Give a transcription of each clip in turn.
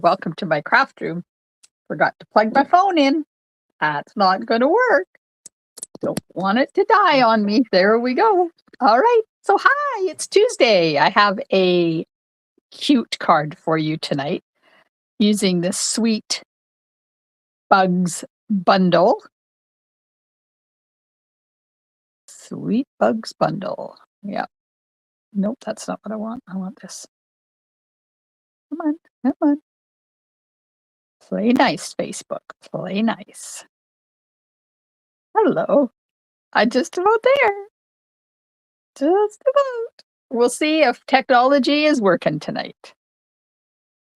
Welcome to my craft room. Forgot to plug my phone in. That's not going to work. Don't want it to die on me. There we go. All right. So hi, it's Tuesday. I have a cute card for you tonight using the Sweet Bugs bundle. Sweet Bugs bundle. Yeah. Nope, that's not what I want. I want this. Come on, come on. Play nice, Facebook. Play nice. Hello. I'm just about there. Just about. We'll see if technology is working tonight.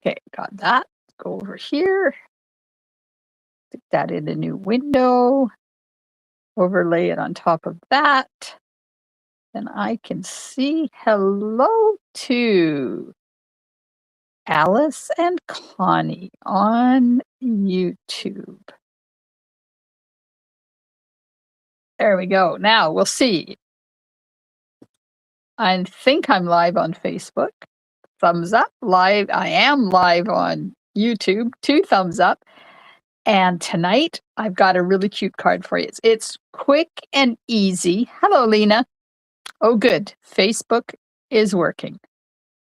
Okay, got that. Go over here. Stick that in a new window. Overlay it on top of that. And I can see hello to Alice and Connie on YouTube. There we go. Now we'll see. I think I'm live on Facebook. Thumbs up. Live. I am live on YouTube. 2 thumbs up. And tonight I've got a really cute card for you. It's quick and easy. Hello, Lena. Oh, good. Facebook is working.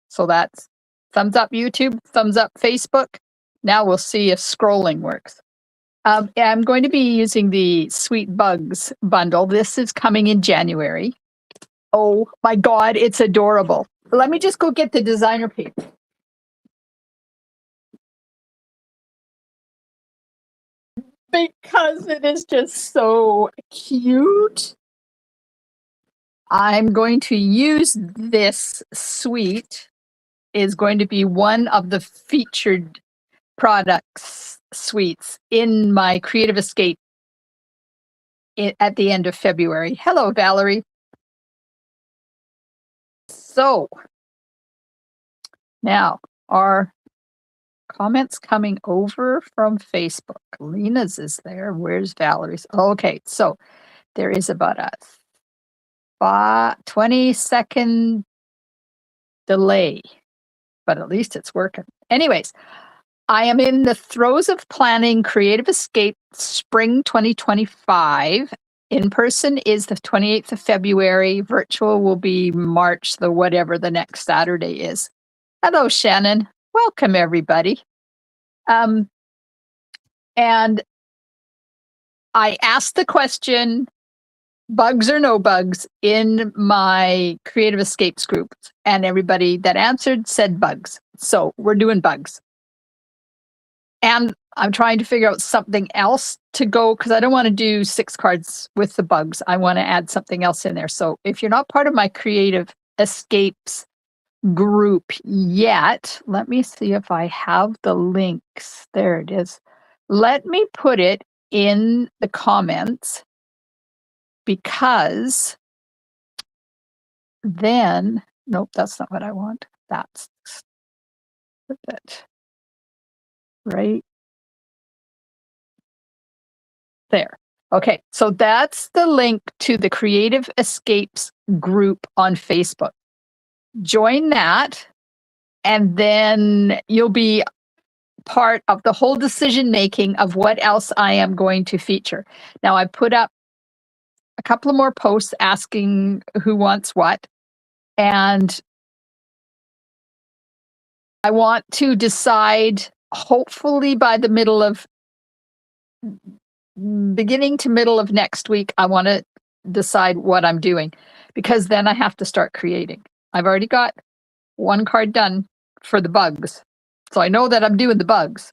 So that's thumbs up YouTube, thumbs up Facebook. Now we'll see if scrolling works. I'm going to be using the Sweet Bugs bundle. This is coming in January. Oh my God, it's adorable. Let me just go get the designer paper. Because it is just so cute. I'm going to use this suite. Is going to be one of the featured products suites in my Creative Escape at the end of February. Hello, Valerie. So now our comments coming over from Facebook. Lena's is there. Where's Valerie's? Okay, so there is about a 20-second delay, but at least it's working. Anyways, I am in the throes of planning Creative Escape Spring 2025. In person is the 28th of February. Virtual will be March, the whatever the next Saturday is. Hello, Shannon. Welcome, everybody. And I asked the question, bugs or no bugs, in my Creative Escapes group, and everybody that answered said bugs. So we're doing bugs. And I'm trying to figure out something else to go, because I don't want to do 6 cards with the bugs. I want to add something else in there. So if you're not part of my Creative Escapes group yet, let me see if I have the links. There it is. Let me put it in the comments, because then, nope, that's not what I want. That's it. Right there. Okay, so that's the link to the Creative Escapes group on Facebook. Join that, and then you'll be part of the whole decision making of what else I am going to feature. Now, I put up a couple of more posts asking who wants what, and I want to decide, hopefully by the beginning to middle of next week, I want to decide what I'm doing, because then I have to start creating. I've already got 1 card done for the bugs, so I know that I'm doing the bugs.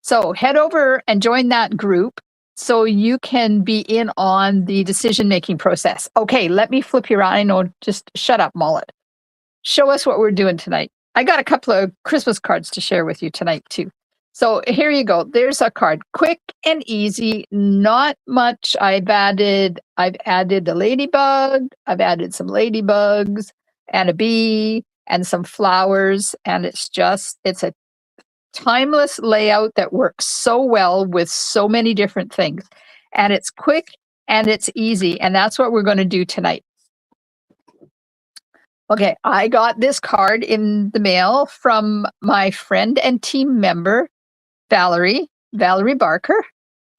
So head over and join that group so you can be in on the decision-making process. Okay, let me flip you around. I know, just shut up, Mollet. Show us what we're doing tonight. I got a couple of Christmas cards to share with you tonight too. So here you go. There's a card. Quick and easy, not much. I've added the ladybug, I've added some ladybugs and a bee and some flowers, and it's a timeless layout that works so well with so many different things. And it's quick and it's easy, and that's what we're going to do tonight. Okay, I got this card in the mail from my friend and team member, Valerie Barker.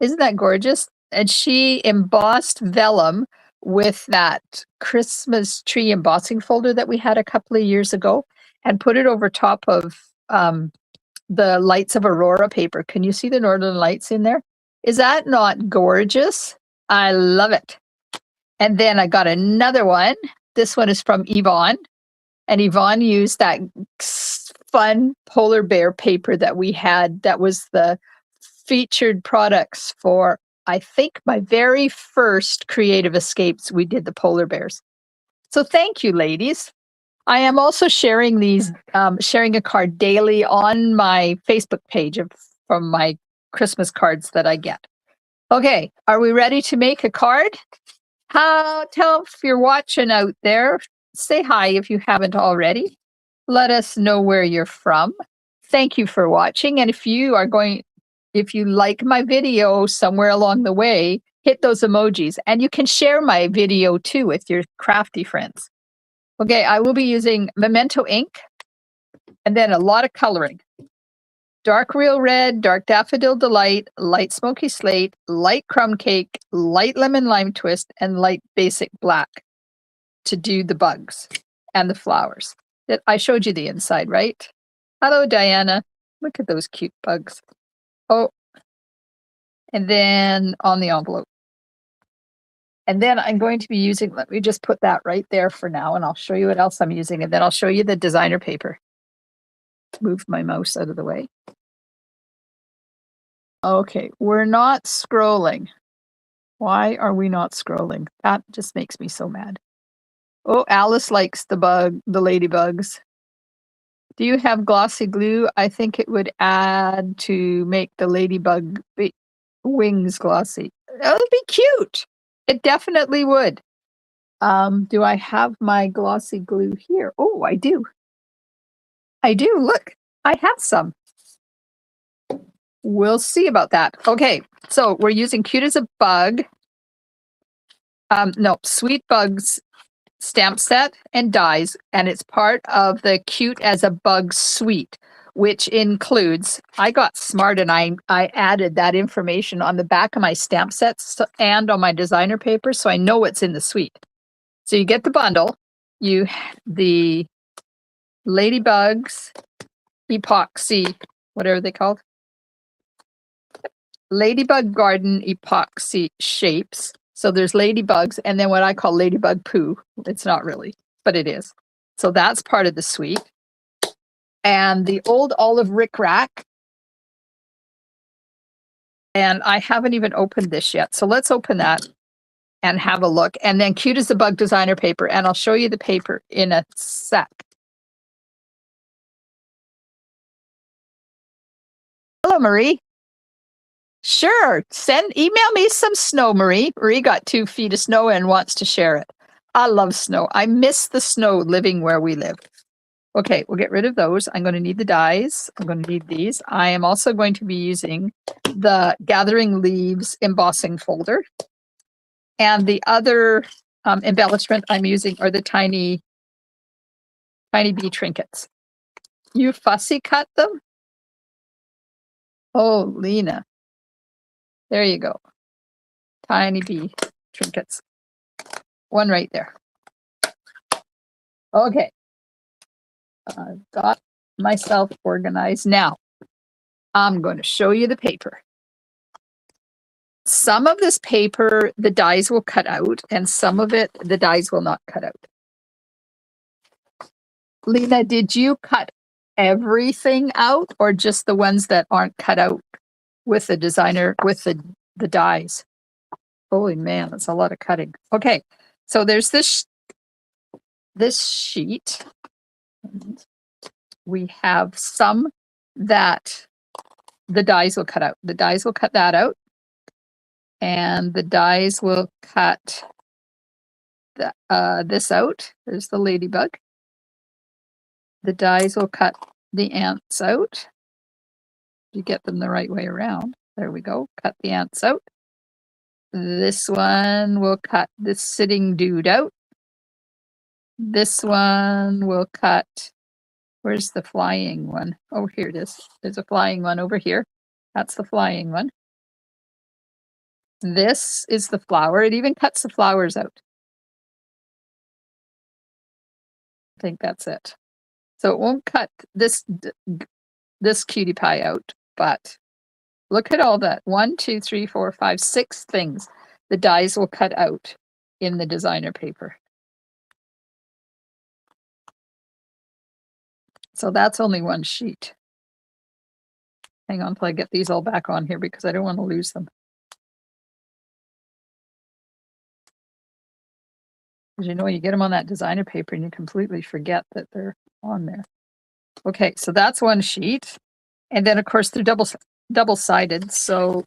Isn't that gorgeous? And she embossed vellum with that Christmas tree embossing folder that we had a couple of years ago and put it over top of the Lights of Aurora paper. Can you see the Northern Lights in there? Is that not gorgeous? I love it. And then I got another one. This one is from Yvonne. And Yvonne used that fun polar bear paper that we had that was the featured products for, I think, my very first Creative Escapes. We did the polar bears. So thank you, ladies. I am also sharing these, sharing a card daily on my Facebook page from my Christmas cards that I get. Okay, are we ready to make a card? Tell if you're watching out there, say hi if you haven't already. Let us know where you're from. Thank you for watching. And if you like my video somewhere along the way, hit those emojis. And you can share my video too with your crafty friends. Okay, I will be using Memento ink and then a lot of coloring. Dark Real Red, Dark Daffodil Delight, Light Smoky Slate, Light Crumb Cake, Light Lemon Lime Twist, and Light Basic Black to do the bugs and the flowers. I showed you the inside, right? Hello, Diana. Look at those cute bugs. Oh, and then on the envelope. And then I'm going to be using, let me just put that right there for now, and I'll show you what else I'm using, and then I'll show you the designer paper. Move my mouse out of the way. Okay, we're not scrolling. Why are we not scrolling? That just makes me so mad. Oh, Alice likes the ladybugs. Do you have glossy glue? I think it would add to make the ladybug wings glossy. That would be cute. It definitely would. Do I have my glossy glue here? Oh, I do. I do. Look, I have some. We'll see about that. Okay, so we're using Cute as a Bug. No, Sweet Bugs stamp set and dies, and it's part of the Cute as a Bug suite, which includes, I got smart and I added that information on the back of my stamp sets and on my designer paper, so I know what's in the suite. So you get the bundle, the Ladybugs epoxy, whatever they called, Ladybug Garden epoxy shapes. So there's ladybugs and then what I call ladybug poo. It's not really, but it is. So that's part of the suite. And the old olive rickrack. And I haven't even opened this yet. So let's open that and have a look. And then Cute as a Bug designer paper. And I'll show you the paper in a sec. Hello, Marie. Sure. Email me some snow, Marie. Marie got 2 feet of snow and wants to share it. I love snow. I miss the snow living where we live. Okay, we'll get rid of those. I'm going to need the dies. I'm going to need these. I am also going to be using the Gathering Leaves embossing folder. And the other embellishment I'm using are the tiny bee trinkets. You fussy cut them? Oh, Lena. There you go. Tiny bee trinkets. One right there. Okay. I've got myself organized. Now, I'm going to show you the paper. Some of this paper, the dies will cut out, and some of it, the dies will not cut out. Lena, did you cut everything out or just the ones that aren't cut out with the designer, with the dies? Holy man, that's a lot of cutting. Okay, so there's this sheet. We have some that the dies will cut out. The dies will cut that out. And the dies will cut this out. There's the ladybug. The dies will cut the ants out. You get them the right way around. There we go. Cut the ants out. This one will cut this sitting dude out. This one will cut. Where's the flying one? Oh, here it is. There's a flying one over here. That's the flying one. This is the flower. It even cuts the flowers out. I think that's it. So it won't cut this cutie pie out, but look at all that. 1, 2, 3, 4, 5, 6 things the dies will cut out in the designer paper. So that's only one sheet. Hang on till I get these all back on here because I don't want to lose them. Because you know, you get them on that designer paper and you completely forget that they're on there. Okay, so that's one sheet. And then of course they're double-sided, so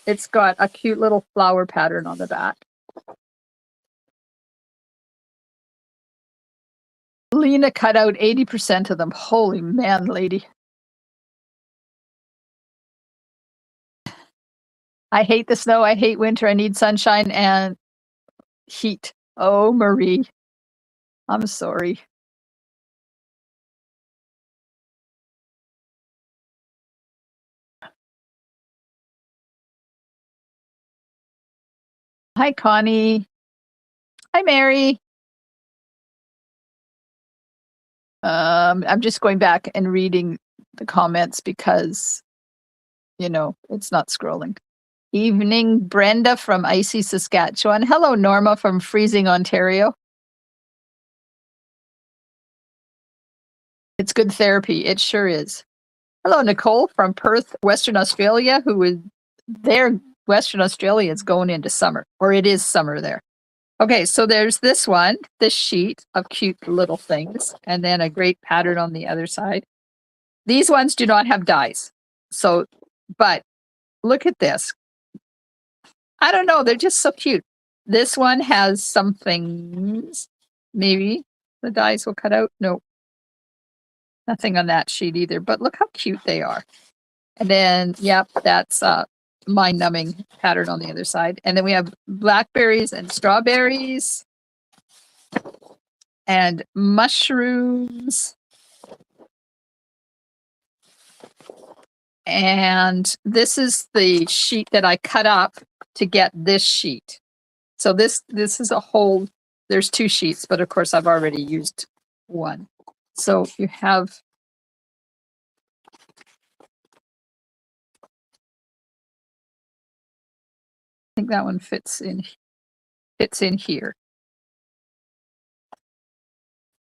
it's got a cute little flower pattern on the back. Lena cut out 80% of them. Holy man, lady. I hate the snow. I hate winter. I need sunshine and heat. Oh, Marie. I'm sorry. Hi, Connie. Hi, Mary. I'm just going back and reading the comments because, you know, it's not scrolling. Evening, Brenda from icy Saskatchewan. Hello, Norma from freezing Ontario. It's good therapy. It sure is. Hello, Nicole from Perth, Western Australia, who is there. Western Australia is going into summer, or it is summer there. Okay, so there's this one, this sheet of cute little things, and then a great pattern on the other side. These ones do not have dies. So, but look at this. I don't know, they're just so cute. This one has some things. Maybe the dies will cut out. No, nothing on that sheet either, but look how cute they are. And then, yep, that's mind-numbing pattern on the other side. And then we have blackberries and strawberries and mushrooms. And this is the sheet that I cut up to get this sheet. So this is a whole, there's 2 sheets, but of course I've already used one. So you have, I think that one fits in here.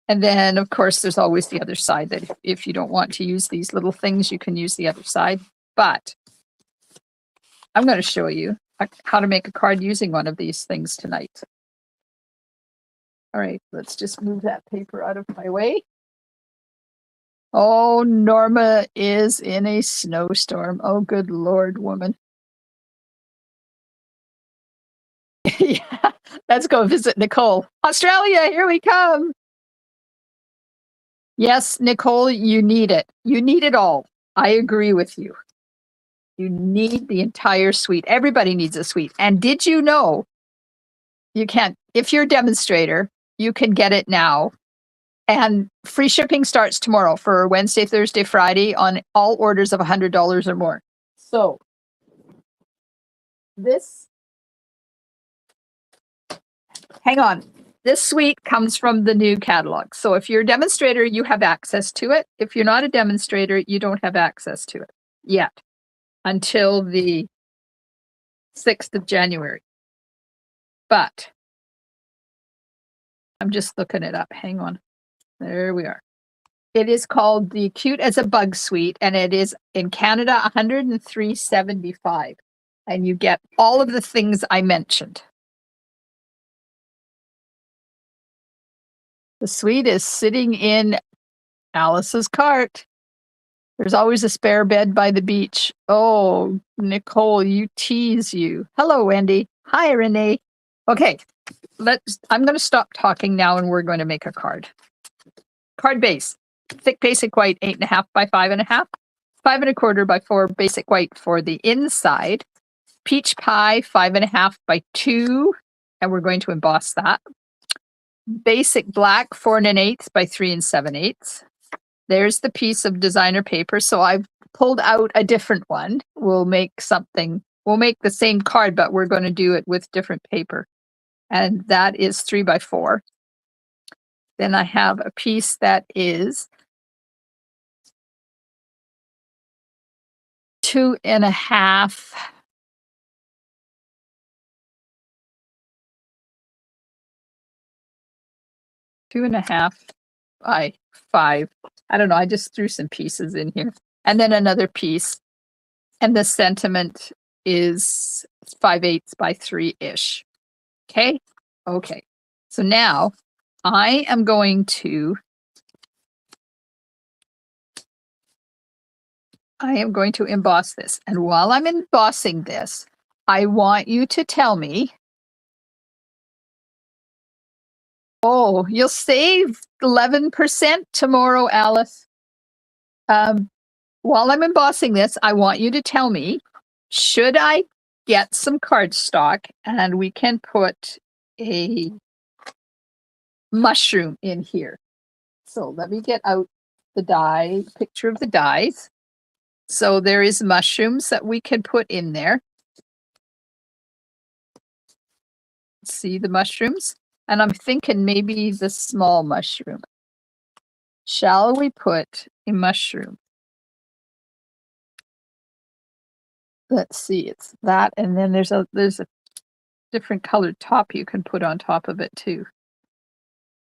And then of course there's always the other side that if you don't want to use these little things, you can use the other side. But I'm going to show you how to make a card using one of these things tonight. All right, let's just move that paper out of my way. Oh, Norma is in a snowstorm. Oh, good Lord, woman. Yeah, let's go visit Nicole. Australia, here we come. Yes, Nicole, you need it. You need it all. I agree with you. You need the entire suite. Everybody needs a suite. And did you know you can, if you're a demonstrator, you can get it now. And free shipping starts tomorrow for Wednesday, Thursday, Friday on all orders of $100 or more. So this, hang on. This suite comes from the new catalog. So if you're a demonstrator, you have access to it. If you're not a demonstrator, you don't have access to it yet until the 6th of January. But I'm just looking it up. Hang on. There we are. It is called the Cute as a Bug Suite, and it is in Canada $103.75. And you get all of the things I mentioned. The suite is sitting in Alice's cart. There's always a spare bed by the beach. Oh, Nicole, you tease you. Hello, Wendy. Hi, Renee. Okay, I'm going to stop talking now and we're going to make a card. Card base, thick basic white, 8.5 by 5.5, 5.25 by 4 basic white for the inside. Peach pie, 5.5 by 2, and we're going to emboss that. basic black 4 1/8 by 3 7/8. There's the piece of designer paper. So I've pulled out a different one. We'll make the same card, but we're going to do it with different paper. And that is 3 by 4. Then I have a piece that is 2.5. 2.5 by 5. I don't know. I just threw some pieces in here. And then another piece. And the sentiment is 5/8 by 3-ish. Okay. Okay. So now I am going to emboss this. And while I'm embossing this, I want you to tell me. Oh, you'll save 11% tomorrow, Alice. While I'm embossing this, I want you to tell me, should I get some cardstock and we can put a mushroom in here? So let me get out the die, picture of the dies. So there is mushrooms that we can put in there. See the mushrooms? And I'm thinking maybe the small mushroom. Shall we put a mushroom? Let's see, it's that, and then there's a different colored top you can put on top of it too.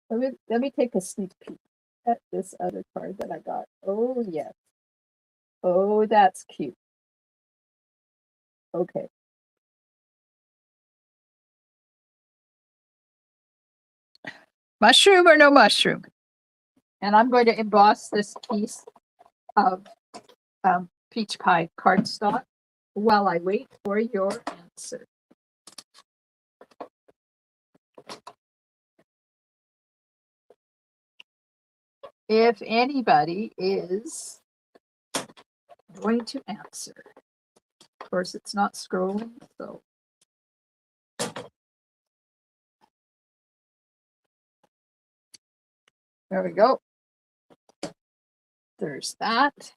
Let me take a sneak peek at this other card that I got. Oh yes. Oh, that's cute. Okay. Mushroom or no mushroom? And I'm going to emboss this piece of peach pie cardstock while I wait for your answer. If anybody is going to answer. Of course, it's not scrolling, so. There we go. There's that.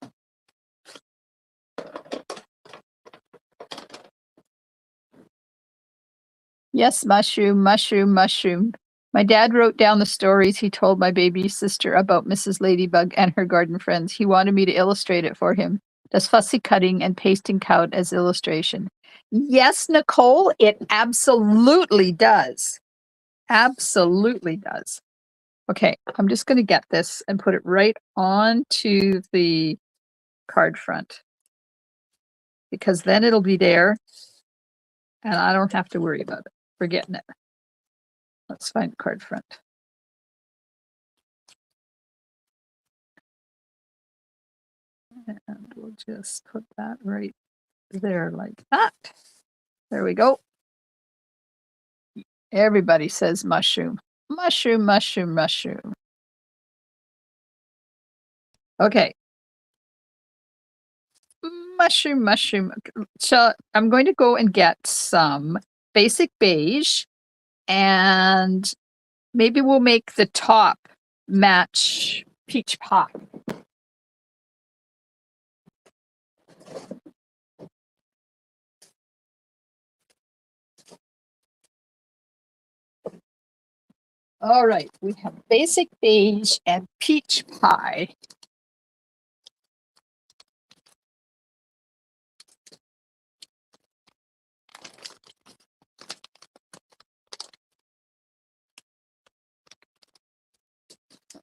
Yes, mushroom, mushroom, mushroom. My dad wrote down the stories he told my baby sister about Mrs. Ladybug and her garden friends. He wanted me to illustrate it for him. Does fussy cutting and pasting count as illustration? Yes, Nicole, it absolutely does. Absolutely does. Okay, I'm just going to get this and put it right onto the card front, because then it'll be there and I don't have to worry about it, forgetting it. Let's find card front. And we'll just put that right there like that. There we go. Everybody says mushroom. Mushroom, mushroom, mushroom. Okay. Mushroom, mushroom. So I'm going to go and get some basic beige, and maybe we'll make the top match peach pie. All right, we have basic beige and peach pie.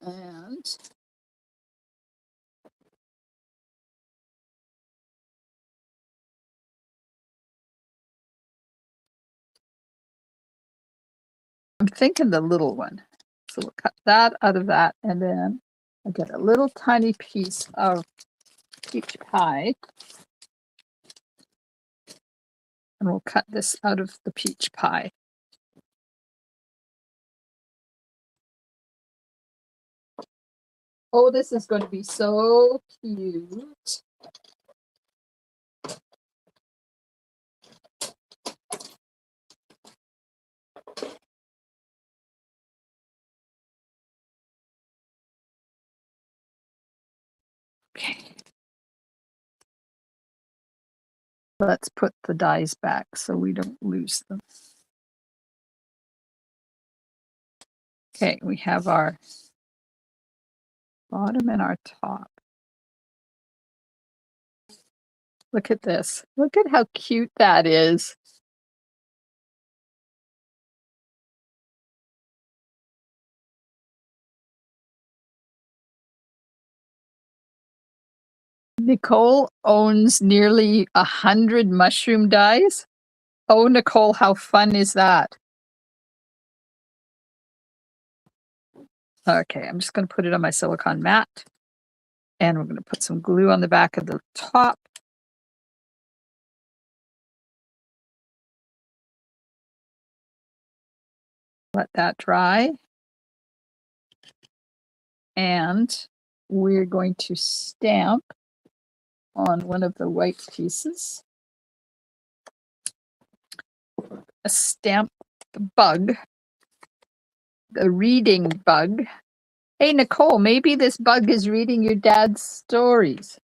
And I'm thinking the little one. So we'll cut that out of that, and then I'll get a little tiny piece of peach pie. And we'll cut this out of the peach pie. Oh, this is going to be so cute. Let's put the dies back so we don't lose them. Okay, we have our bottom and our top. Look at this. Look at how cute that is. Nicole owns nearly 100 mushroom dies. Oh, Nicole, how fun is that? Okay, I'm just going to put it on my silicone mat. And we're going to put some glue on the back of the top. Let that dry. And we're going to stamp on one of the white pieces. A stamp bug, the reading bug. Hey, Nicole, maybe this bug is reading your dad's stories.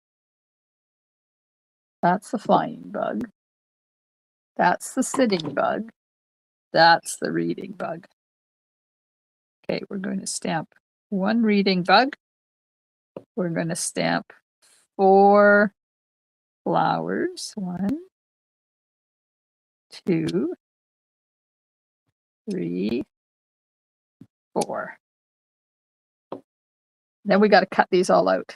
That's the flying bug. That's the sitting bug. That's the reading bug. Okay, we're going to stamp one reading bug. We're going to stamp 4 flowers. 1, 2, 3, 4. Then we got to cut these all out.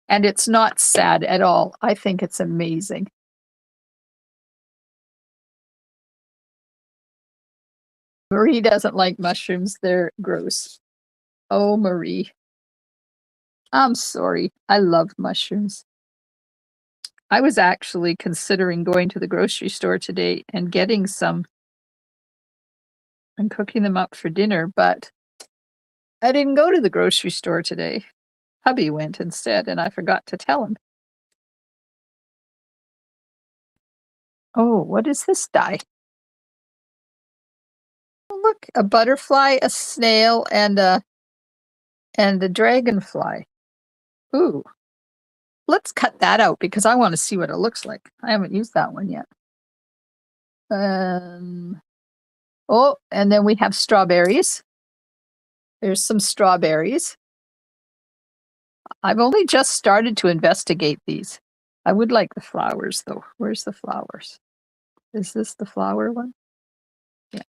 And it's not sad at all. I think it's amazing. Marie doesn't like mushrooms. They're gross. Oh, Marie. I'm sorry. I love mushrooms. I was actually considering going to the grocery store today and getting some and cooking them up for dinner, but I didn't go to the grocery store today. Hubby went instead, and I forgot to tell him. Oh, what is this die? Oh, look, a butterfly, a snail, and a dragonfly. Ooh. Let's cut that out because I want to see what it looks like. I haven't used that one yet. Oh, and then we have strawberries. There's some strawberries. I've only just started to investigate these. I would like the flowers, though. Where's the flowers? Is this the flower one? Yeah.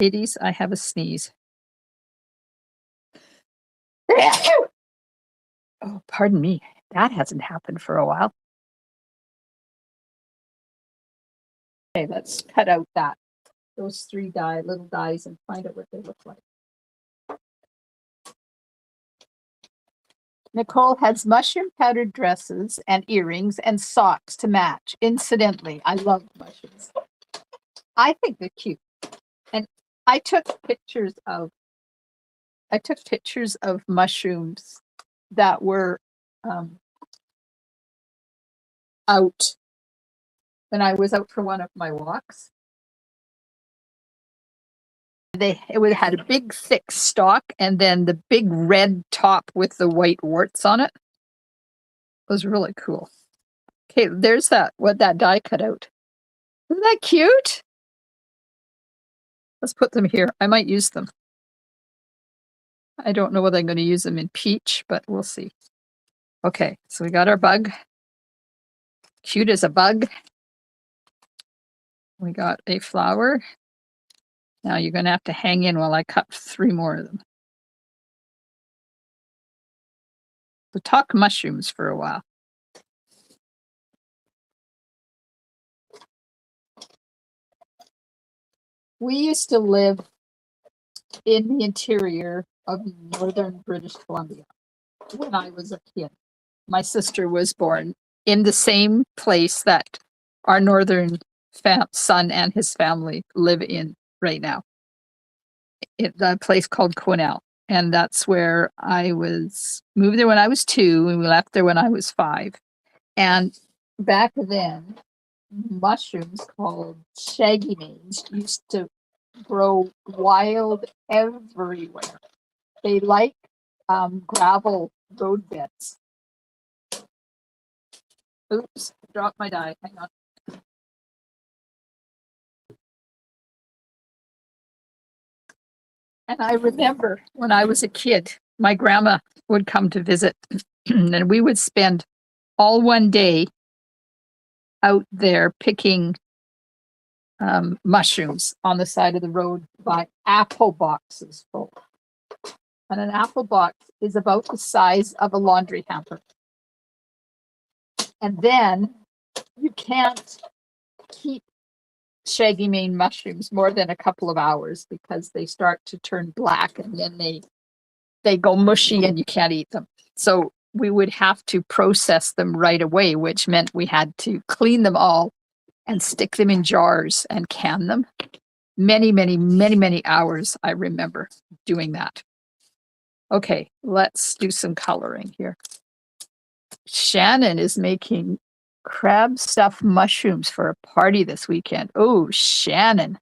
Ladies, I have a sneeze. Oh, pardon me. That hasn't happened for a while. Okay, let's cut out those 3 little dies and find out what they look like. Nicole has mushroom powdered dresses and earrings and socks to match. Incidentally, I love mushrooms. I think they're cute. And I took pictures of mushrooms that were out when I was out for one of my walks. It had a big thick stalk and then the big red top with the white warts on it. It was really cool. Okay, there's what that die cut out. Isn't that cute? Let's put them here. I might use them. I don't know whether I'm going to use them in peach, but we'll see. Okay, so we got our bug. Cute as a bug. We got a flower. Now you're going to have to hang in while I cut 3 more of them. So talk mushrooms for a while. We used to live in the interior of northern British Columbia when I was a kid. My sister was born in the same place that our northern son and his family live in right now. A place called Quesnel. And that's where I moved there when I was 2, and we left there when I was 5. And back then, mushrooms called shaggy manes used to grow wild everywhere. They like gravel road beds. Oops, dropped my die. Hang on. And I remember when I was a kid, my grandma would come to visit, and we would spend all one day out there picking mushrooms on the side of the road by apple boxes full. And an apple box is about the size of a laundry hamper. And then you can't keep shaggy mane mushrooms more than a couple of hours because they start to turn black and then they go mushy and you can't eat them. So we would have to process them right away, which meant we had to clean them all and stick them in jars and can them. Many hours I remember doing that. Okay, let's do some coloring here. Shannon is making crab stuffed mushrooms for a party this weekend. Oh, Shannon.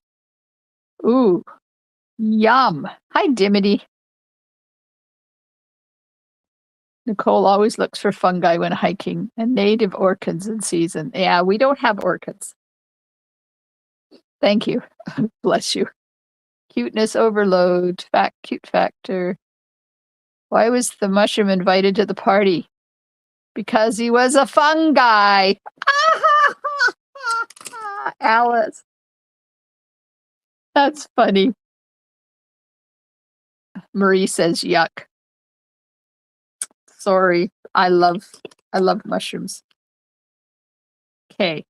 Ooh, yum. Hi, Dimity. Nicole always looks for fungi when hiking and native orchids in season. Yeah, we don't have orchids. Thank you. Bless you. Cuteness overload. Cute factor. Why was the mushroom invited to the party? Because he was a fungi. Alice. That's funny. Marie says yuck. Sorry. I love mushrooms. Okay.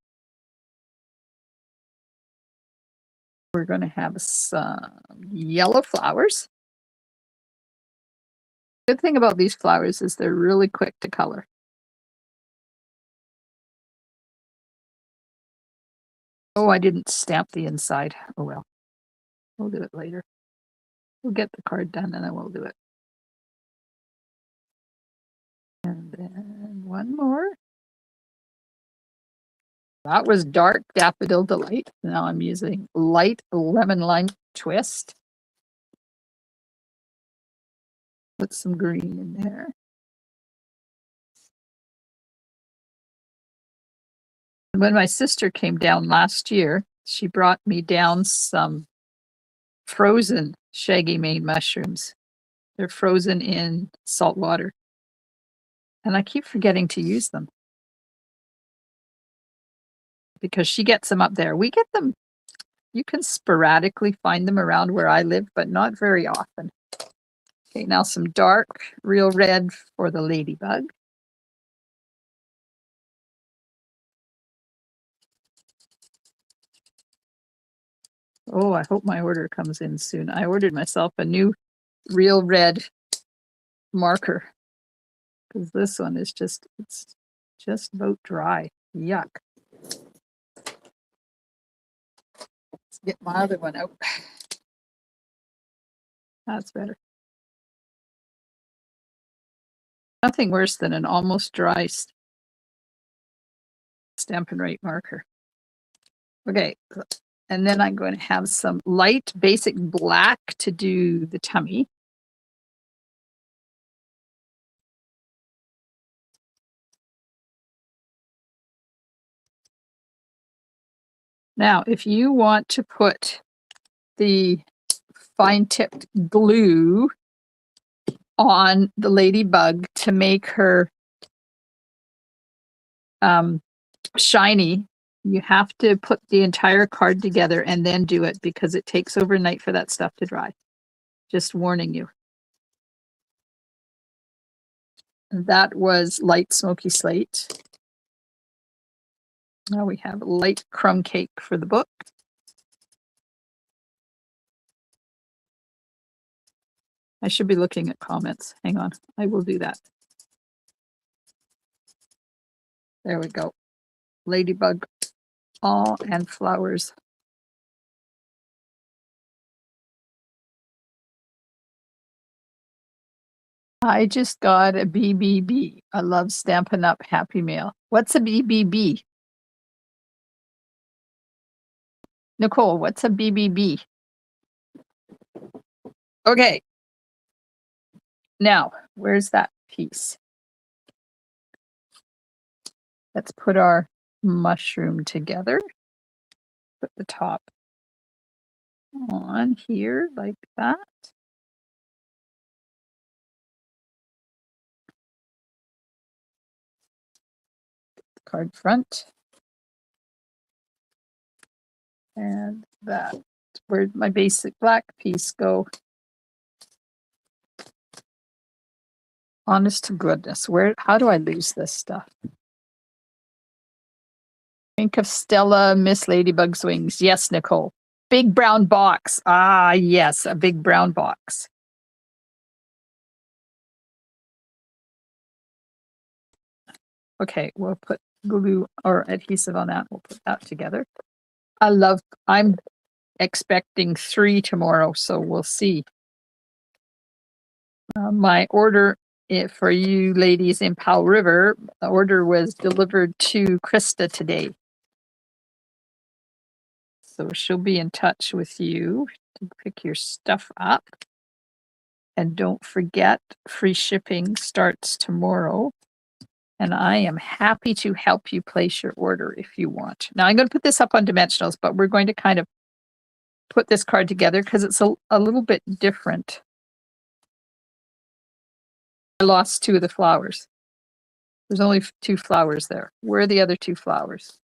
We're going to have some yellow flowers. Good thing about these flowers is they're really quick to color. Oh, I didn't stamp the inside. Oh well. We'll do it later. We'll get the card done and then we'll do it. And then one more. That was Dark Daffodil Delight. Now I'm using Light Lemon Lime Twist. Put some green in there. When my sister came down last year, she brought me down some frozen shaggy mane mushrooms. They're frozen in salt water. And I keep forgetting to use them because she gets them up there. We get them, you can sporadically find them around where I live, but not very often. Okay, now some dark real red for the ladybug. Oh, I hope my order comes in soon. I ordered myself a new real red marker because this one is it's just about dry. Yuck. Let's get my other one out. That's better. Nothing worse than an almost dry Stampin' Right marker. Okay, and then I'm going to have some light basic black to do the tummy. Now, if you want to put the fine-tipped glue on the ladybug to make her shiny, you have to put the entire card together and then do it because it takes overnight for that stuff to dry. Just warning you. That was light smoky slate. Now we have light crumb cake for the book. I should be looking at comments. Hang on, I will do that. There we go. Ladybug, all and flowers. I just got a BBB. I love Stampin' Up Happy Mail. What's a BBB? Nicole, what's a BBB? Okay. Now, where's that piece? Let's put our mushroom together. Put the top on here like that. Card front. And that. Where'd my basic black piece go? Honest to goodness, how do I lose this stuff? Think of Stella, Miss Ladybug's wings. Yes, Nicole. Big brown box. Ah, yes, a big brown box. Okay, we'll put glue or adhesive on that. We'll put that together. I'm expecting 3 tomorrow, so we'll see. My order for you ladies in Powell River, the order was delivered to Krista today. So she'll be in touch with you to pick your stuff up. And don't forget, free shipping starts tomorrow. And I am happy to help you place your order if you want. Now I'm going to put this up on dimensionals, but we're going to kind of put this card together because it's a little bit different. I lost 2 of the flowers. There's only 2 flowers there. Where are the other 2 flowers?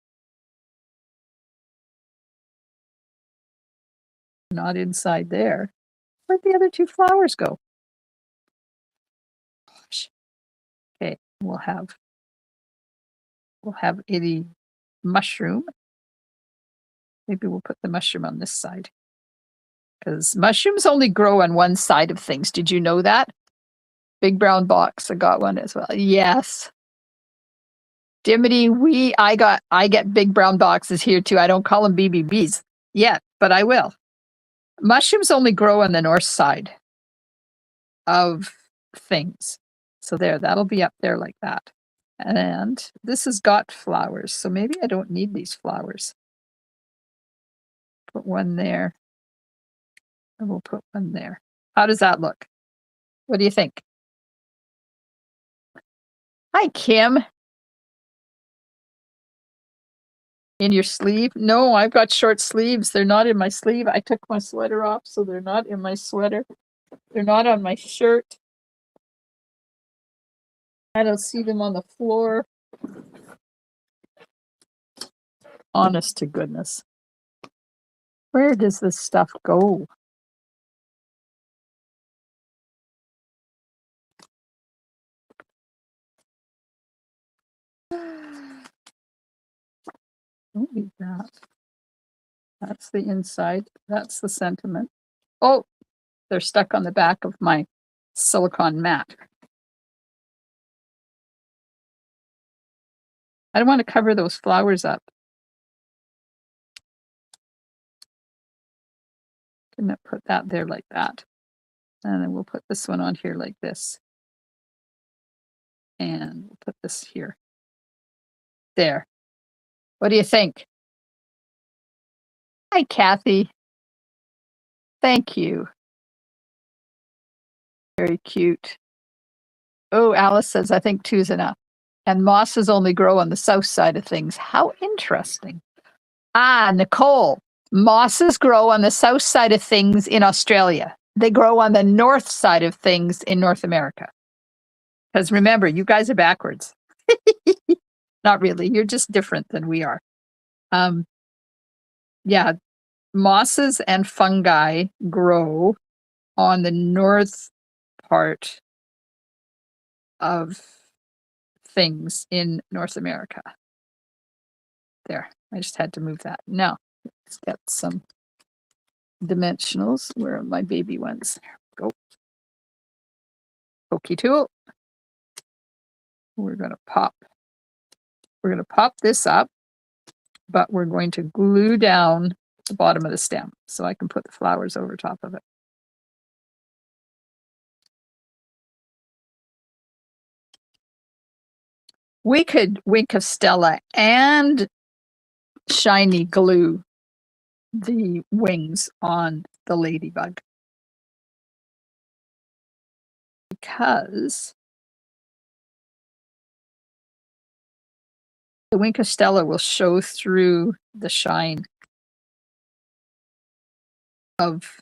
Not inside there. Where'd the other 2 flowers go? Gosh. Okay, we'll have a mushroom. Maybe we'll put the mushroom on this side. Because mushrooms only grow on one side of things. Did you know that? Big brown box. I got one as well. Yes. Dimity, I get big brown boxes here too. I don't call them BBBs yet, but I will. Mushrooms only grow on the north side of things. So that'll be up there like that. And this has got flowers, so maybe I don't need these flowers. Put one there. And we'll put one there. How does that look? What do you think? Hi, Kim. In your sleeve? No, I've got short sleeves. They're not in my sleeve. I took my sweater off, so they're not in my sweater. They're not on my shirt. I don't see them on the floor. Honest to goodness. Where does this stuff go? Don't need that. That's the inside. That's the sentiment. Oh, they're stuck on the back of my silicone mat. I don't want to cover those flowers up. Gonna put that there like that. And then we'll put this one on here like this. And we'll put this here. There. What do you think? Hi, Kathy. Thank you. Very cute. Oh, Alice says, I think 2 is enough. And mosses only grow on the south side of things. How interesting. Ah, Nicole, mosses grow on the south side of things in Australia. They grow on the north side of things in North America. Because remember, you guys are backwards. Not really. You're just different than we are. Yeah, mosses and fungi grow on the north part of things in North America. There, I just had to move that. Now, let's get some dimensionals. Where are my baby ones? There we go. Pokey tool. We're gonna pop this up, but we're going to glue down the bottom of the stem so I can put the flowers over top of it. We could Wink of Stella and shiny glue the wings on the ladybug. because the Wink of Stella will show through the shine of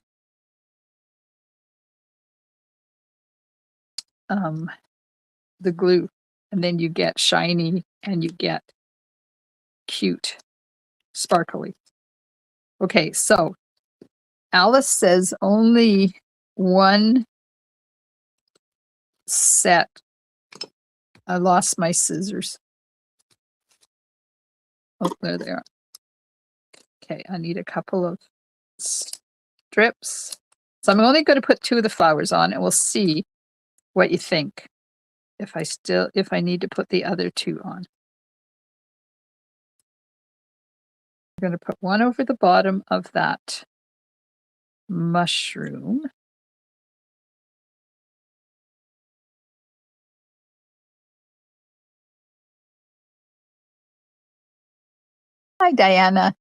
the glue, and then you get shiny and you get cute, sparkly. Okay, so Alice says only one set. I lost my scissors. Oh, there they are. Okay, I need a couple of strips. So I'm only going to put 2 of the flowers on, and we'll see what you think if I need to put the other 2 on. I'm going to put 1 over the bottom of that mushroom. Hi, Diana.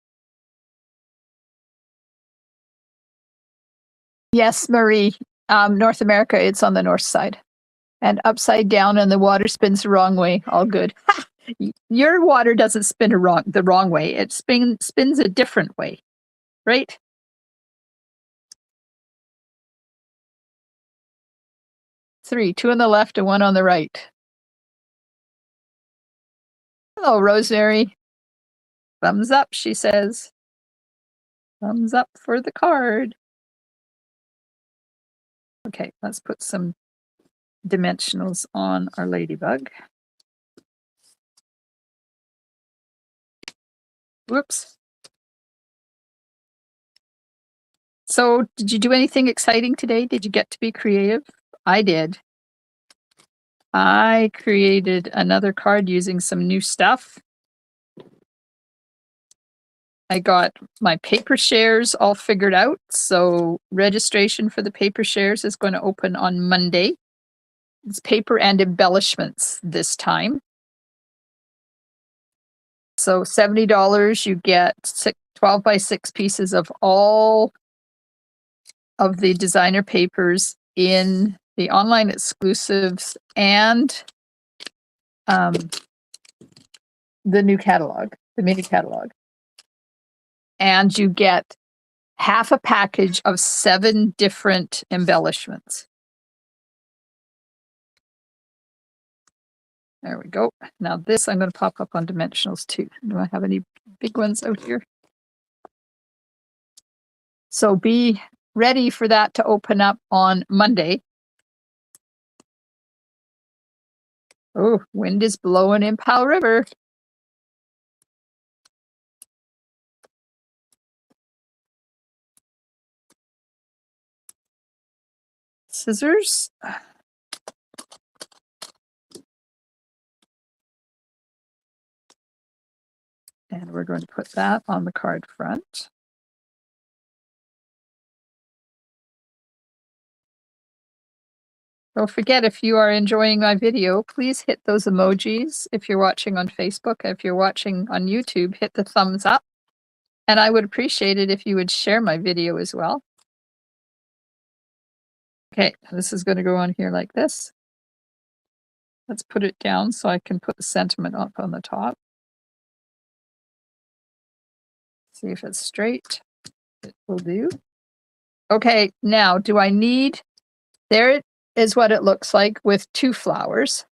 Yes, Marie. North America, it's on the north side. And upside down and the water spins the wrong way. All good. Your water doesn't spin the wrong way. It spins a different way, right? Three, 2 on the left and 1 on the right. Hello, Rosemary. Thumbs up, she says. Thumbs up for the card. Okay, let's put some dimensionals on our ladybug. Whoops. So, did you do anything exciting today? Did you get to be creative? I did. I created another card using some new stuff. I got my paper shares all figured out. So registration for the paper shares is going to open on Monday. It's paper and embellishments this time. So $70, you get 12 by 6 pieces of all of the designer papers in the online exclusives and the new catalog, the mini catalog. And you get half a package of 7 different embellishments. There we go. Now this I'm going to pop up on dimensionals too. Do I have any big ones out here? So be ready for that to open up on Monday. Oh, wind is blowing in Powell River. Scissors. And we're going to put that on the card front. Don't forget, if you are enjoying my video, please hit those emojis. If you're watching on Facebook, if you're watching on YouTube, hit the thumbs up. And I would appreciate it if you would share my video as well. Okay, this is going to go on here like this. Let's put it down so I can put the sentiment up on the top. See if it's straight. It will do. Okay, now do I need, there it is what it looks like with 2 flowers.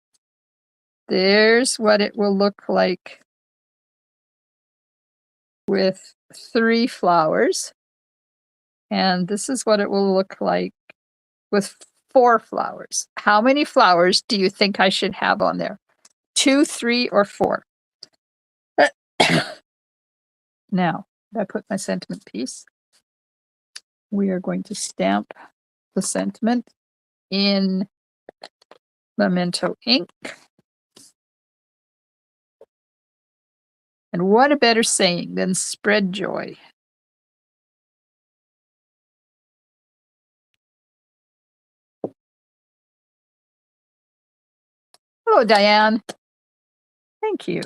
There's what it will look like with 3 flowers. And this is what it will look like with 4 flowers. How many flowers do you think I should have on there? 2, 3, or 4? Now, I put my sentiment piece. We are going to stamp the sentiment in Memento ink. And what a better saying than spread joy. Hello, Diane. Thank you.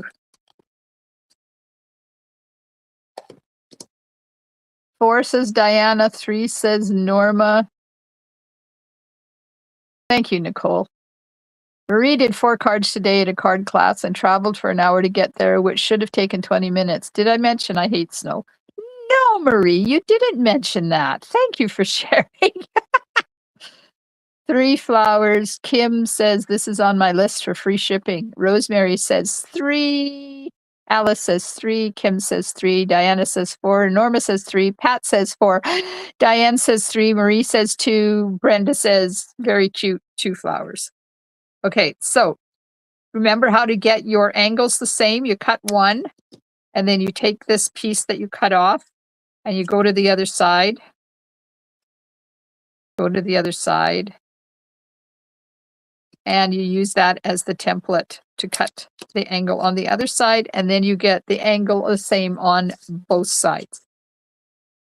4 says Diana, 3 says Norma. Thank you, Nicole. Marie did 4 cards today at a card class and traveled for an hour to get there, which should have taken 20 minutes. Did I mention I hate snow? No, Marie, you didn't mention that. Thank you for sharing. 3 flowers. Kim says this is on my list for free shipping. Rosemary says 3. Alice says 3. Kim says 3. Diana says 4. Norma says 3. Pat says 4. Diane says 3. Marie says 2. Brenda says very cute 2 flowers. Okay, so remember how to get your angles the same. You cut one, and then you take this piece that you cut off, and you go to the other side. Go to the other side. And you use that as the template to cut the angle on the other side, and then you get the angle the same on both sides.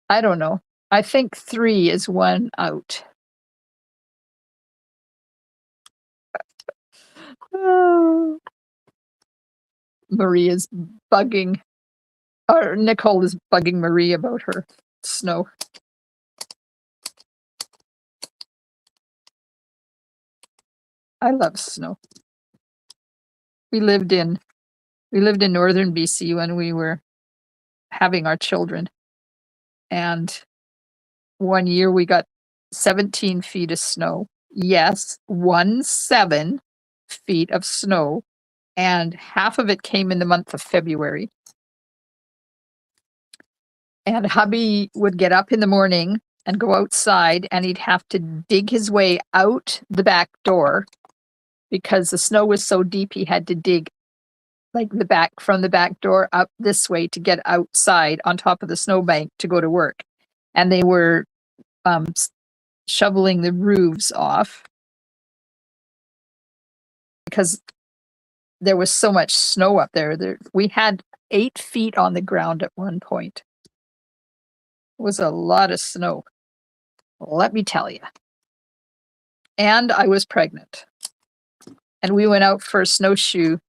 I don't know. I think 3 is 1 out. Oh. Marie is bugging, or Nicole is bugging Marie about her snow. I love snow. We lived in northern BC when we were having our children. And one year we got 17 feet of snow. Yes, 17 feet of snow. And half of it came in the month of February. And hubby would get up in the morning and go outside, and he'd have to dig his way out the back door because the snow was so deep he had to dig like from the back door up this way to get outside on top of the snowbank to go to work. And they were shoveling the roofs off because there was so much snow up there. We had 8 feet on the ground at one point. It was a lot of snow, let me tell you. And I was pregnant. And we went out for a snowshoe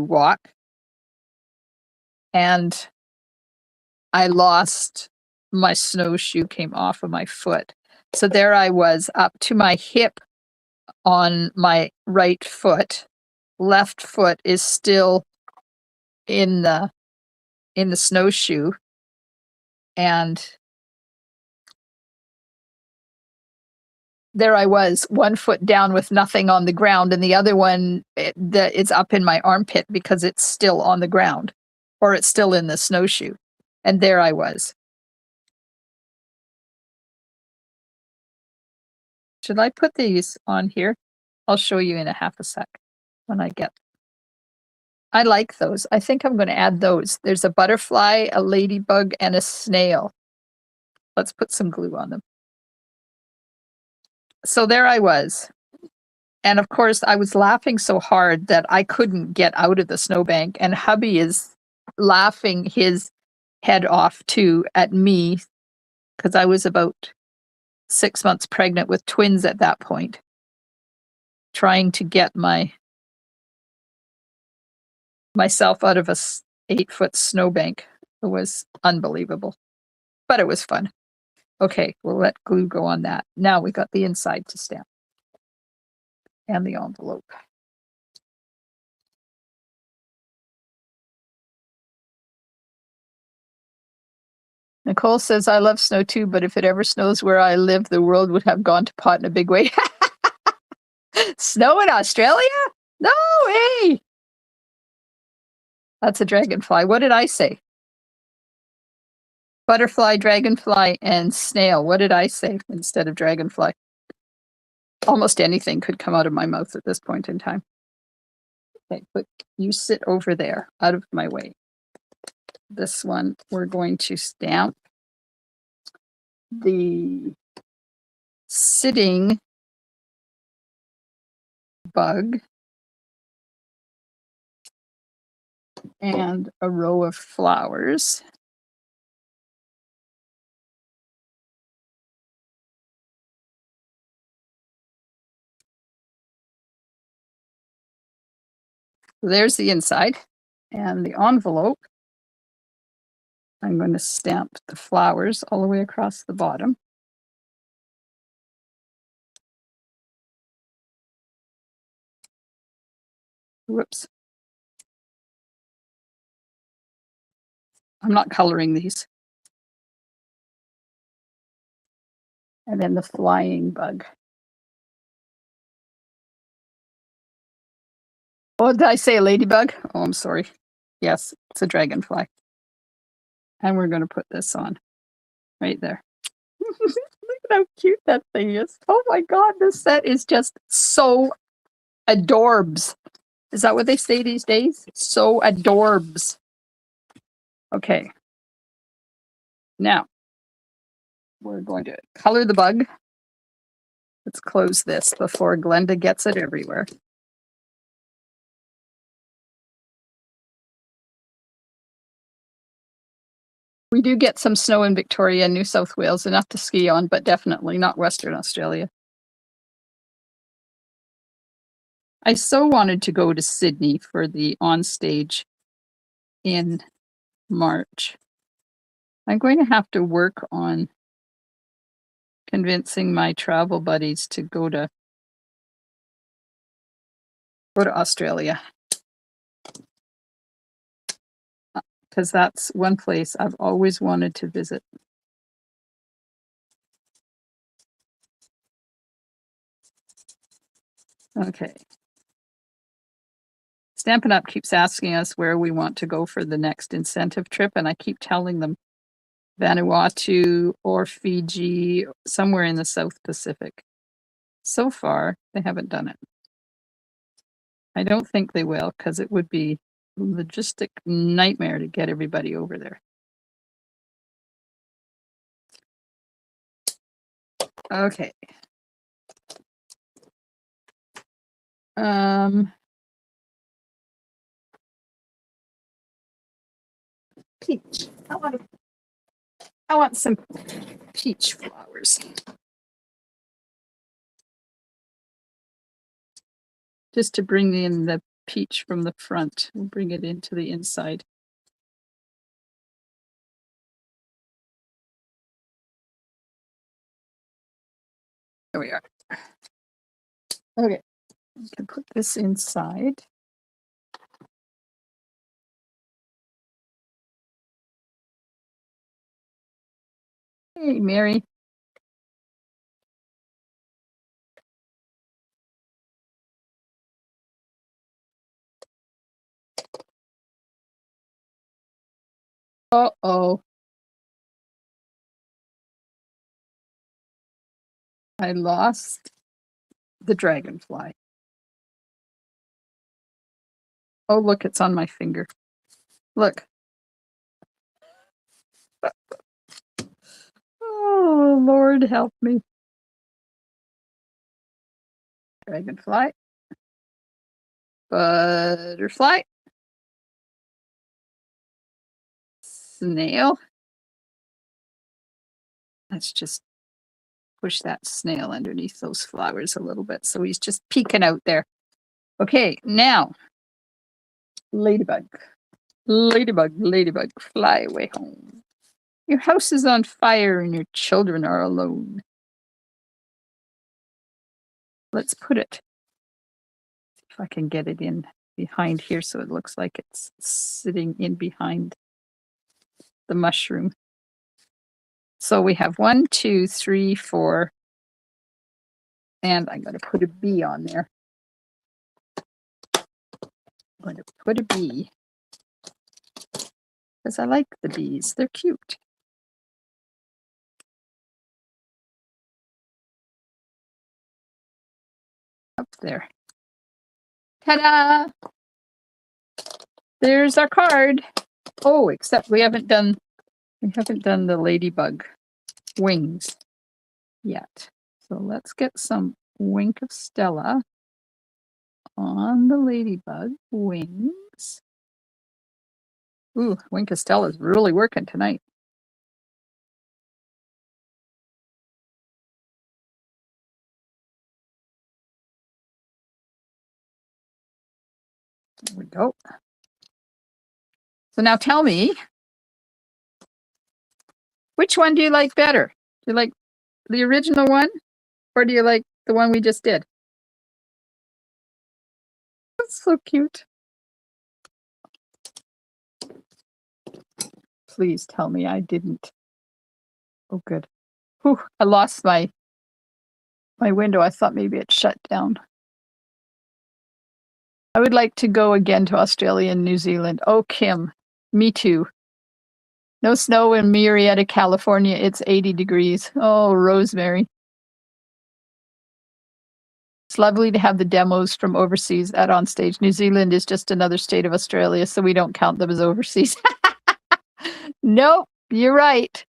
walk. And I lost my snowshoe, came off of my foot. So there I was up to my hip on my right foot. Left foot is still in the snowshoe. And there I was, 1 foot down with nothing on the ground, and the other one it's up in my armpit because it's still on the ground, or it's still in the snowshoe. And there I was. Should I put these on here? I'll show you in a half a sec when I get. I like those. I think I'm going to add those. There's a butterfly, a ladybug, and a snail. Let's put some glue on them. So there I was. And of course, I was laughing so hard that I couldn't get out of the snowbank. And hubby is laughing his head off too at me because I was about 6 months pregnant with twins at that point, trying to get myself out of a 8-foot snowbank. It was unbelievable, but it was fun. Okay, we'll let glue go on that. Now we got the inside to stamp and the envelope. Nicole says, I love snow too, but if it ever snows where I live, the world would have gone to pot in a big way. Snow in Australia? No way! That's a dragonfly. What did I say? Butterfly, dragonfly, and snail. What did I say instead of dragonfly? Almost anything could come out of my mouth at this point in time. Okay, but you sit over there, out of my way. This one, we're going to stamp the sitting bug and a row of flowers. There's the inside and the envelope. I'm going to stamp the flowers all the way across the bottom. Whoops. I'm not coloring these. And then the flying bug. Oh, did I say a ladybug? Oh, I'm sorry. Yes, it's a dragonfly. And we're going to put this on right there. Look at how cute that thing is. Oh my God, this set is just so adorbs. Is that what they say these days? So adorbs. Okay. Now, we're going to color the bug. Let's close this before Glenda gets it everywhere. We do get some snow in Victoria and New South Wales, enough to ski on, but definitely not Western Australia. I so wanted to go to Sydney for the onstage in March. I'm going to have to work on convincing my travel buddies to go to Australia. Because that's one place I've always wanted to visit. Okay. Stampin' Up keeps asking us where we want to go for the next incentive trip, and I keep telling them Vanuatu or Fiji, somewhere in the South Pacific. So far, they haven't done it. I don't think they will, because it would be a logistic nightmare to get everybody over there. Okay. Peach. I want some peach flowers. Just to bring in the peach from the front and bring it into the inside. There we are. Okay, I can put this inside. Hey, Mary. Uh-oh. I lost the dragonfly. Oh, look, it's on my finger. Look. Oh, Lord, help me. Dragonfly. Butterfly. Snail. Let's just push that snail underneath those flowers a little bit so he's just peeking out there. Okay, now, ladybug. Ladybug, ladybug, fly away home. Your house is on fire and your children are alone. Let's put it, if I can get it in behind here so it looks like it's sitting in behind the mushroom. So we have 1, 2, 3, 4, and I'm going to put a bee on there. I'm going to put a bee because I like the bees. They're cute. Up there. Ta-da! There's our card. Oh, except we haven't done the ladybug wings yet. So let's get some Wink of Stella on the ladybug wings. Ooh, Wink of Stella is really working tonight. There we go. So now tell me, which one do you like better? Do you like the original one or do you like the one we just did? So cute. Please tell me I didn't. Oh, good. Whew, I lost my window. I thought maybe it shut down. I would like to go again to Australia and New Zealand. Oh, Kim, me too. No snow in Murrieta, California. It's 80 degrees. Oh, Rosemary. It's lovely to have the demos from overseas at On Stage. New Zealand is just another state of Australia, so we don't count them as overseas. Nope, you're right.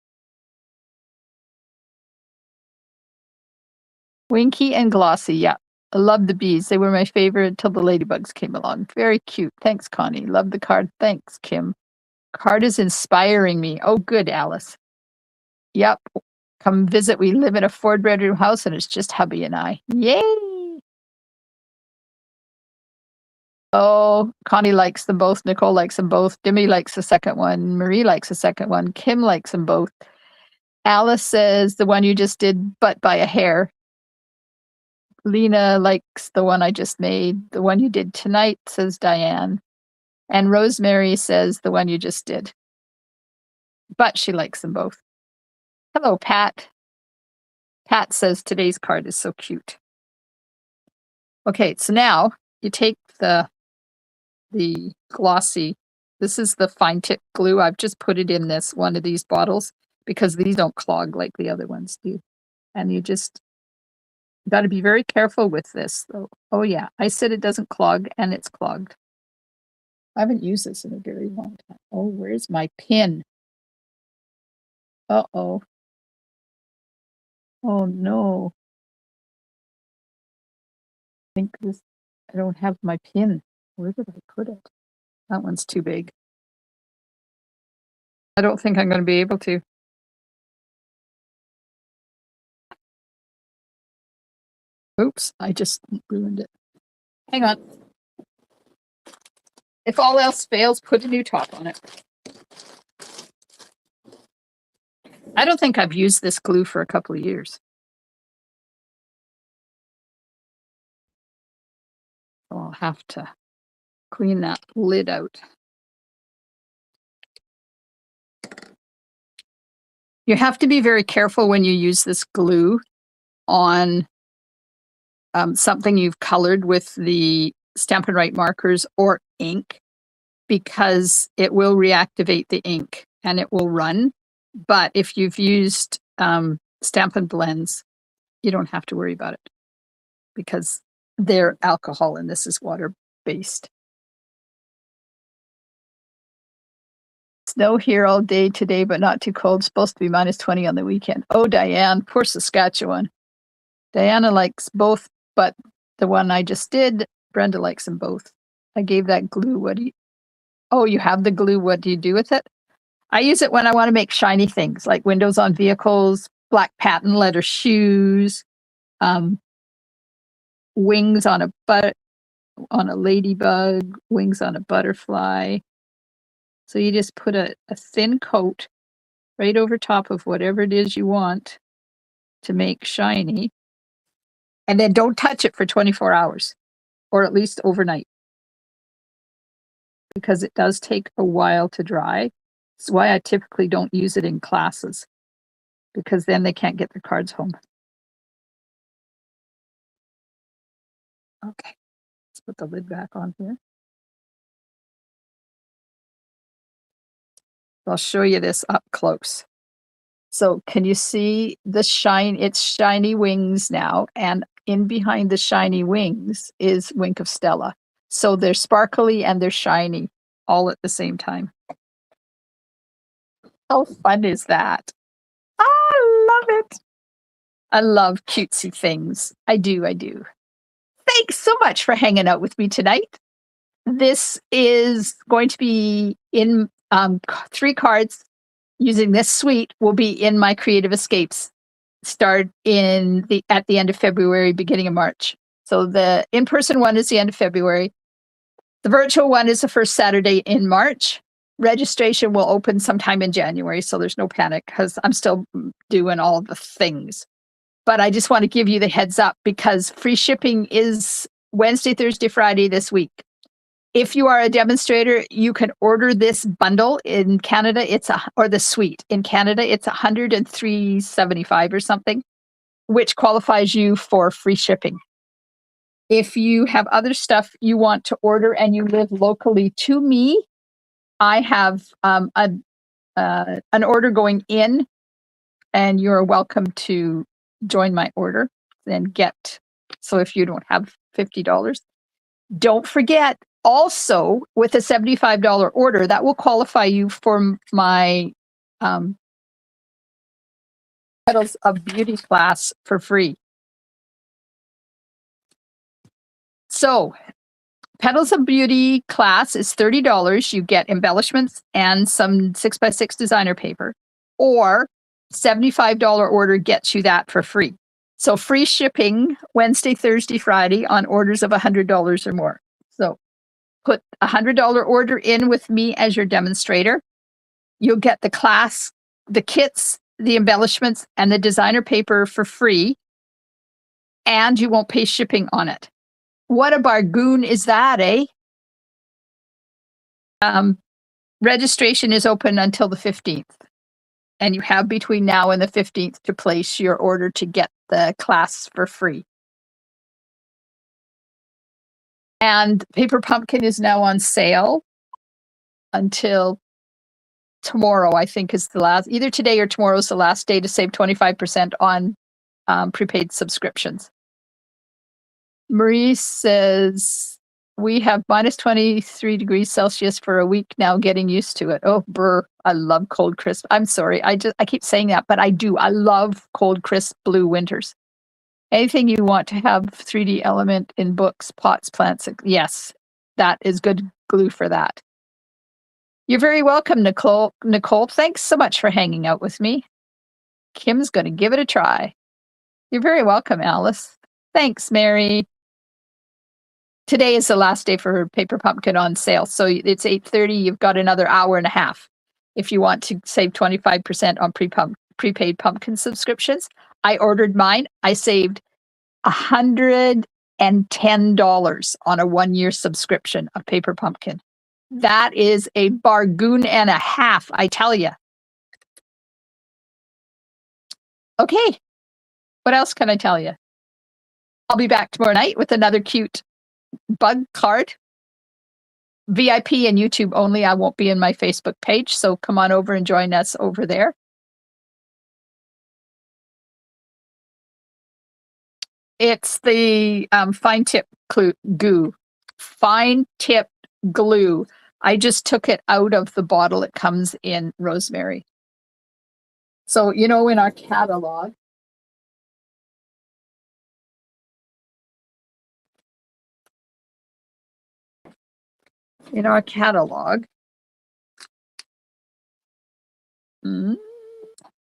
Winky and Glossy, yeah. I love the bees. They were my favorite until the ladybugs came along. Very cute. Thanks, Connie. Love the card. Thanks, Kim. Card is inspiring me. Oh, good, Alice. Yep. Come visit. We live in a 4-bedroom house and it's just hubby and I. Yay! Oh, Connie likes them both. Nicole likes them both. Demi likes the second one. Marie likes the second one. Kim likes them both. Alice says the one you just did, but by a hair. Lena likes the one I just made. The one you did tonight, says Diane. And Rosemary says the one you just did. But she likes them both. Hello, Pat. Pat says today's card is so cute. Okay, so now you take the glossy. This is the fine tip glue. I've just put it in this one of these bottles because these don't clog like the other ones do. And you just got to be very careful with this though. Oh yeah, I said it doesn't clog and it's clogged. I haven't used this in a very long time. Oh, where's my pin? Uh-oh. Oh no. I think I don't have my pin. Where did I put it? That one's too big. I don't think I'm going to be able to. Oops, I just ruined it. Hang on. If all else fails, put a new top on it. I don't think I've used this glue for a couple of years. So I'll have to clean that lid out. You have to be very careful when you use this glue on something you've colored with the Stampin' Write markers or ink, because it will reactivate the ink and it will run. But if you've used Stampin' Blends, you don't have to worry about it because they're alcohol and this is water-based. Snow here all day today, but not too cold. Supposed to be -20 on the weekend. Oh, Diane, poor Saskatchewan. Diana likes both, but the one I just did, Brenda likes them both. I gave that glue. What do you... Oh, you have the glue. What do you do with it? I use it when I want to make shiny things like windows on vehicles, black patent leather shoes, wings on a ladybug, wings on a butterfly. So you just put a thin coat right over top of whatever it is you want to make shiny. And then don't touch it for 24 hours, or at least overnight, because it does take a while to dry. That's why I typically don't use it in classes, because then they can't get their cards home. Okay, let's put the lid back on here. I'll show you this up close. So can you see the shine? It's shiny wings now, and in behind the shiny wings is Wink of Stella. So they're sparkly and they're shiny all at the same time. How fun is that? I love it. I love cutesy things. I do. Thanks so much for hanging out with me tonight. This is going to be in 3 cards using this suite will be in my Creative Escapes. Start at the end of February, beginning of March. So the in-person one is the end of February. The virtual one is the first Saturday in March. Registration will open sometime in January, so there's no panic because I'm still doing all the things. But I just want to give you the heads up because free shipping is Wednesday, Thursday, Friday this week. If you are a demonstrator, you can order this bundle. In Canada, or the suite. In Canada, it's $103.75 or something, which qualifies you for free shipping. If you have other stuff you want to order and you live locally to me, I have an order going in, and you're welcome to join my order and get. So if you don't have $50, don't forget also with a $75 order, that will qualify you for my Petals of Beauty class for free. So Petals of Beauty class is $30. You get embellishments and some 6x6 designer paper, or $75 order gets you that for free. So free shipping Wednesday, Thursday, Friday on orders of $100 or more. So put a $100 order in with me as your demonstrator. You'll get the class, the kits, the embellishments, and the designer paper for free, and you won't pay shipping on it. What a bargain is that, eh? Registration is open until the 15th, and you have between now and the 15th to place your order to get the class for free. And Paper Pumpkin is now on sale until tomorrow, I think is the last, either today or tomorrow is the last day to save 25% on prepaid subscriptions. Marie says, we have minus 23 degrees Celsius for a week now, getting used to it. Oh, brr. I love cold, crisp. I'm sorry. I keep saying that, but I do. I love cold, crisp blue winters. Anything you want to have 3D element in books, pots, plants. Yes, that is good glue for that. You're very welcome, Nicole. Nicole, thanks so much for hanging out with me. Kim's going to give it a try. You're very welcome, Alice. Thanks, Mary. Today is the last day for Paper Pumpkin on sale. So it's 8:30. You've got another hour and a half. If you want to save 25% on prepaid pumpkin subscriptions, I ordered mine. I saved $110 on a 1-year subscription of Paper Pumpkin. That is a bargain and a half, I tell you. Okay. What else can I tell you? I'll be back tomorrow night with another cute bug card. VIP and YouTube only. I won't be in my Facebook page, so come on over and join us over there. It's the fine tip goo. Fine tip glue. I just took it out of the bottle. It comes in rosemary. So, you know, in our catalog,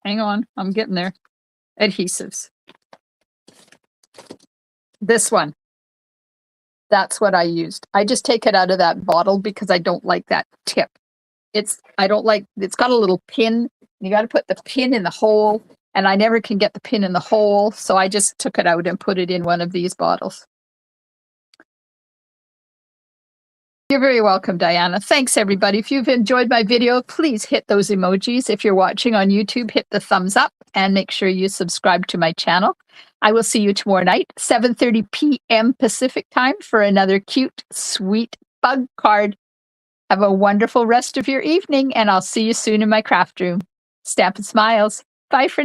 hang on, I'm getting there. Adhesives. This one. That's what I used. I just take it out of that bottle because I don't like that tip. It's got a little pin. You got to put the pin in the hole, and I never can get the pin in the hole. So I just took it out and put it in one of these bottles. You're very welcome, Diana. Thanks, everybody. If you've enjoyed my video, please hit those emojis. If you're watching on YouTube, hit the thumbs up and make sure you subscribe to my channel. I will see you tomorrow night, 7:30 p.m. Pacific time for another cute, sweet bug card. Have a wonderful rest of your evening, and I'll see you soon in my craft room. Stampin' Smiles. Bye for now.